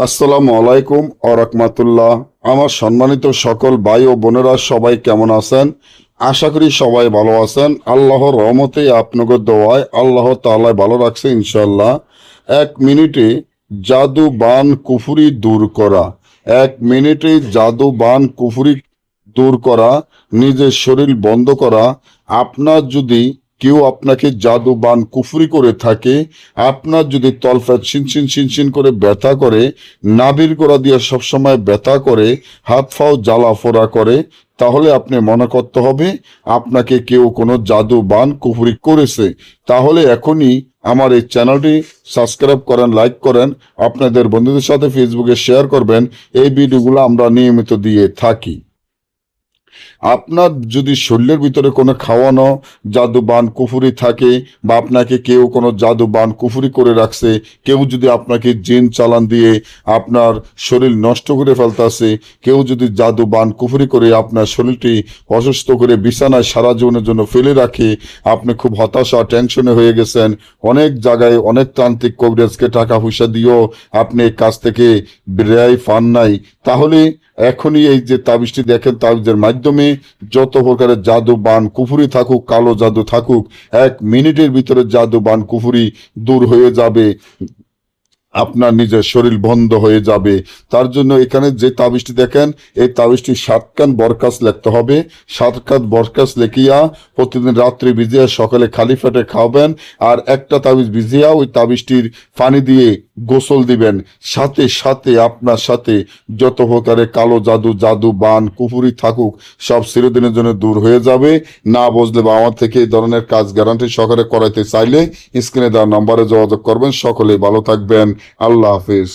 আসসালামু আলাইকুম রাহমাতুল্লাহ। আমার সম্মানিত সকল ভাই ও বোনেরা সবাই কেমন আছেন? আশা করি সবাই ভালো আছেন। আল্লাহর রহমতে আপনাদের দোয়ায় আল্লাহ তাআলা ভালো রাখছে ইনশাআল্লাহ। 1 মিনিটে জাদু বান কুফরি দূর করা। 1 মিনিটে জাদু বান কুফরি দূর করা, নিজের শরীর বন্ধ করা। আপনার যদি কেউ আপনাকে জাদু বান কুফরি করে থাকে, আপনার যদি তলফাত শিনশিন শিনশিন করে ব্যথা করে, নাভির গোড়া দিয়ে সবসময় ব্যথা করে, হাত পাও জ্বালা ফোড়া করে, তাহলে আপনি মনে করতে হবে আপনাকে কেউ কোনো জাদু বান কুফরি করেছে। তাহলে এখনই আমার এই চ্যানেলটি সাবস্ক্রাইব করেন, লাইক করেন, আপনাদের বন্ধুদের সাথে ফেসবুকে শেয়ার করবেন। এই ভিডিওগুলো আমরা নিয়মিত দিয়ে থাকি। আপনার যদি শরীরের ভিতরে কোনো খাওয়ানো জাদু বান কুফুরি থাকে, বা আপনাকে কেউ কোনো জাদু বান কুফুরি করে রাখছে, কেউ যদি আপনাকে জিন চালান দিয়ে আপনার শরীর নষ্ট করে ফেলতেছে, কেউ যদি জাদু বান কুফুরি করে আপনার শরীরটি অসুস্থ করে বিছানায় সারা জীবনের জন্য ফেলে রাখে, আপনি খুব হতাশা টেনশনে হয়ে গেছেন, অনেক জায়গায় অনেক তান্ত্রিক কবিরাজকে টাকা পয়সা দিয়েও আপনি এই কাজ থেকে রেহাই পান নাই, তাহলে এখনই এই যে তাবিজটি দেখেন, তাবিজের মাধ্যমে যত প্রকারের জাদু বান কুফুরি থাকুক, কালো জাদু থাকুক, 1 মিনিটের ভিতরে জাদু বান কুফুরি দূর হয়ে যাবে। আপনার নিজের শরীর বন্ধ হয়ে যাবে। তার জন্য এখানে যে তাবিজটি দেখেন, এই তাবিজটি 7 কান বরকাস লিখতে হবে। 7 কান বরকাস লিখিয়া প্রতিদিন রাত্রে ভিজিয়া সকালে খালি পেটে খাওয়াবেন। আর একটা তাবিজ ভিজিয়া ওই তাবিজটির পানি দিয়ে গোসল দিবেন। সাথে সাথে আপনার সাথে যত প্রকারের কালো জাদু, জাদু বান কুফুরি থাকুক, সব চিরদিনের জন্য দূর হয়ে যাবে। না বুঝলে বা আমার থেকে এই ধরনের কাজ গ্যারান্টি সহকারে করাইতে চাইলে স্ক্রিনে দেওয়া নম্বরে যোগাযোগ করবেন। সকলে ভালো থাকবেন। আল্লাহ হাফিজ।